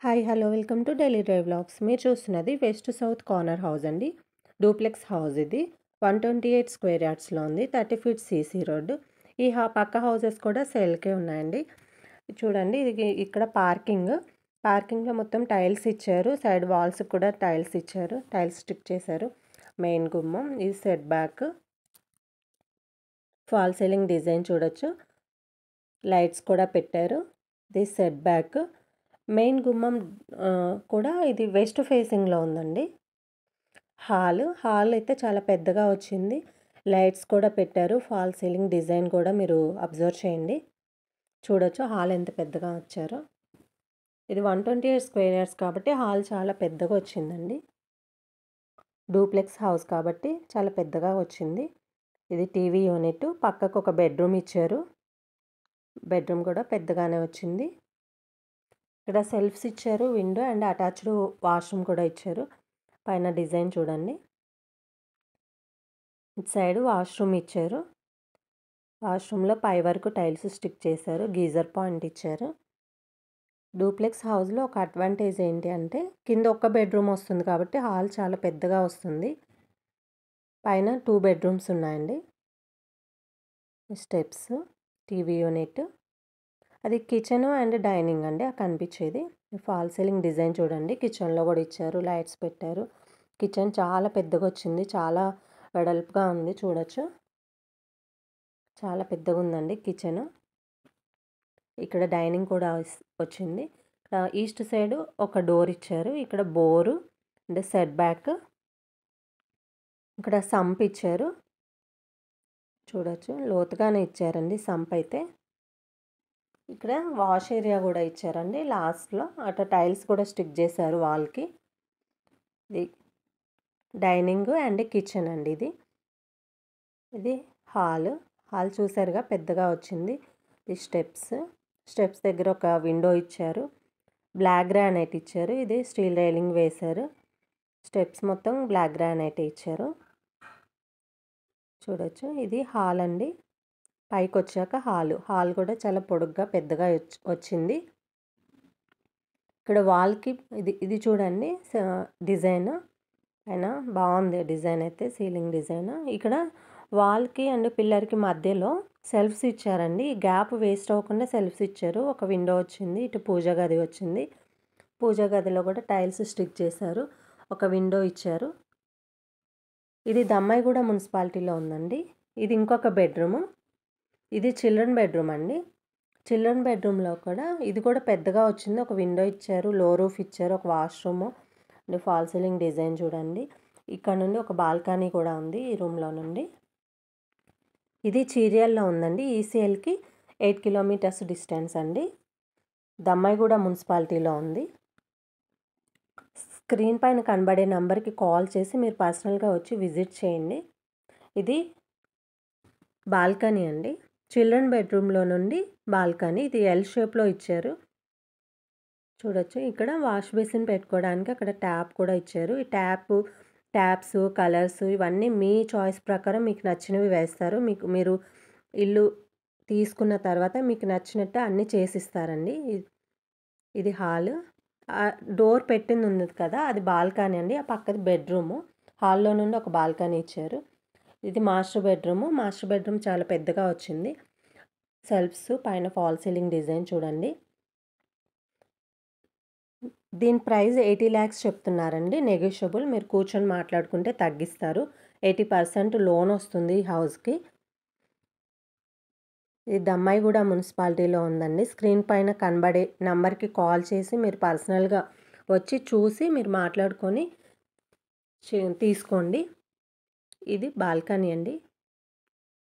Hi hello welcome to daily drive vlogs. మీరు చూస్తున్నది west south corner house అండి. Duplex house ఇది 128 square యార్డ్స్లో ఉంది. 30 ఫీట్ సీసీ రోడ్డు. ఈ పక్క హౌసెస్ కూడా సేల్కే ఉన్నాయండి. చూడండి ఇది ఇక్కడ పార్కింగ్లో మొత్తం టైల్స్ ఇచ్చారు. సైడ్ వాల్స్ కూడా టైల్స్ ఇచ్చారు. టైల్స్ స్టిక్ చేశారు. మెయిన్ గుమ్మం ఇది set back. Fall ceiling design చూడొచ్చు. లైట్స్ కూడా పెట్టారు. ఇది సెట్ బ్యాక్. మెయిన్ గుమ్మం కూడా ఇది వెస్ట్ ఫేసింగ్లో ఉందండి. హాల్ అయితే చాలా పెద్దగా వచ్చింది. లైట్స్ కూడా పెట్టారు. ఫాల్ సీలింగ్ డిజైన్ కూడా మీరు అబ్జర్వ్ చేయండి. చూడొచ్చు హాల్ ఎంత పెద్దగా వచ్చారో. ఇది 128 స్క్వేర్ యార్డ్స్ కాబట్టి హాల్ చాలా పెద్దగా వచ్చిందండి. డూప్లెక్స్ హౌస్ కాబట్టి చాలా పెద్దగా వచ్చింది. ఇది టీవీ యూనిట్. పక్కకు ఒక బెడ్రూమ్ ఇచ్చారు. బెడ్రూమ్ కూడా పెద్దగానే వచ్చింది. ఇక్కడ సెల్ఫ్స్ ఇచ్చారు. విండో అండ్ అటాచ్డ్ వాష్రూమ్ కూడా ఇచ్చారు. పైన డిజైన్ చూడండి. ఇటు సైడ్ వాష్రూమ్ ఇచ్చారు. వాష్రూమ్లో పై వరకు టైల్స్ స్టిక్ చేశారు. గీజర్ పాయింట్ ఇచ్చారు. డూప్లెక్స్ హౌస్లో ఒక అడ్వాంటేజ్ ఏంటి అంటే కింద ఒక బెడ్రూమ్ వస్తుంది కాబట్టి హాల్ చాలా పెద్దగా వస్తుంది. పైన 2 బెడ్రూమ్స్ ఉన్నాయండి. స్టెప్స్, టీవీ యూనిట్, అది కిచెన్ అండ్ డైనింగ్ అండి కనిపించేది. ఫాల్ సీలింగ్ డిజైన్ చూడండి. కిచెన్లో కూడా ఇచ్చారు. లైట్స్ పెట్టారు. కిచెన్ చాలా పెద్దగా వచ్చింది. చాలా వెడల్పుగా ఉంది. చూడొచ్చు చాలా పెద్దగా ఉందండి కిచెన్. ఇక్కడ డైనింగ్ కూడా వచ్చింది. ఇక్కడ ఈస్ట్ సైడ్ ఒక డోర్ ఇచ్చారు. ఇక్కడ బోరు అంటే సెట్ బ్యాక్. ఇక్కడ సంప్ ఇచ్చారు. చూడొచ్చు లోతుగానే ఇచ్చారండి సంప్ అయితే. ఇక్కడ వాష్ ఏరియా కూడా ఇచ్చారండి లాస్ట్లో. అటు టైల్స్ కూడా స్టిక్ చేశారు వాల్కి. ఇది డైనింగ్ అండ్ కిచెన్ అండి. ఇది హాల్ చూసారుగా పెద్దగా వచ్చింది. ఇది స్టెప్స్ దగ్గర ఒక విండో ఇచ్చారు. బ్లాక్ గ్రానైట్ ఇచ్చారు. ఇది స్టీల్ రైలింగ్ వేశారు. స్టెప్స్ మొత్తం బ్లాక్ గ్రానైట్ ఇచ్చారు. చూడొచ్చు ఇది హాల్ అండి. పైకి వచ్చాక హాల్ కూడా చాలా పొడుగ్గా పెద్దగా వచ్చింది. ఇక్కడ వాల్కి ఇది చూడండి డిజైన్ అయినా బాగుంది. డిజైన్ అయితే సీలింగ్ డిజైన్. ఇక్కడ వాల్కి అండ్ పిల్లర్కి మధ్యలో సెల్ఫ్స్ ఇచ్చారండి. ఈ గ్యాప్ వేస్ట్ అవ్వకుండా సెల్ఫ్స్ ఇచ్చారు. ఒక విండో వచ్చింది. ఇటు పూజ గది వచ్చింది. పూజ గదిలో కూడా టైల్స్ స్టిక్ చేశారు. ఒక విండో ఇచ్చారు. ఇది దమ్మాయిగూడ మున్సిపాలిటీలో ఉందండి. ఇది ఇంకొక బెడ్రూము. ఇది చిల్డ్రన్ బెడ్రూమ్ అండి. చిల్డ్రన్ బెడ్రూమ్లో కూడా ఇది కూడా పెద్దగా వచ్చింది. ఒక విండో ఇచ్చారు. లో రూఫ్ ఇచ్చారు. ఒక washroom and fall ceiling design చూడండి. ఇక్కడ నుండి ఒక బాల్కనీ కూడా ఉంది ఈ రూమ్లో నుండి. ఇది చీరియల్లో ఉందండి. ఈసీఎల్కి 8 కిలోమీటర్స్ డిస్టెన్స్ అండి. దమ్మాయిగూడ మున్సిపాలిటీలో ఉంది. స్క్రీన్ పైన కనబడే నెంబర్కి కాల్ చేసి మీరు పర్సనల్గా వచ్చి విజిట్ చేయండి. ఇది బాల్కనీ అండి. చిల్డ్రన్ బెడ్రూమ్లో నుండి బాల్కనీ. ఇది ఎల్ షేప్లో ఇచ్చారు. చూడొచ్చు ఇక్కడ వాష్ బేసిన్ పెట్టుకోవడానికి అక్కడ ట్యాప్ కూడా ఇచ్చారు. ఈ ట్యాప్స్ కలర్స్ ఇవన్నీ మీ చాయిస్ ప్రకారం మీకు నచ్చినవి వేస్తారు. మీరు ఇల్లు తీసుకున్న తర్వాత మీకు నచ్చినట్టు అన్నీ చేసిస్తారండి. ఇది హాల్. డోర్ పెట్టింది ఉంది కదా అది బాల్కనీ అండి. ఆ పక్కది బెడ్రూము. హాల్లో నుండి ఒక బాల్కనీ ఇచ్చారు. ఇది మాస్టర్ బెడ్రూమ్ చాలా పెద్దగా వచ్చింది. సెల్ఫ్స్ పైన ఫాల్ సీలింగ్ డిజైన్ చూడండి. దీని ప్రైస్ 80 lakhs చెప్తున్నారండి. నెగోషియబుల్. మీరు కూర్చొని మాట్లాడుకుంటే తగ్గిస్తారు. 80% లోన్ వస్తుంది ఈ హౌస్కి. ఇది దమ్మాయిగూడ మున్సిపాలిటీలో ఉందండి. స్క్రీన్ పైన కనబడే నెంబర్కి కాల్ చేసి మీరు పర్సనల్గా వచ్చి చూసి మీరు మాట్లాడుకొని తీసుకోండి. ఇది బాల్కనీ అండి.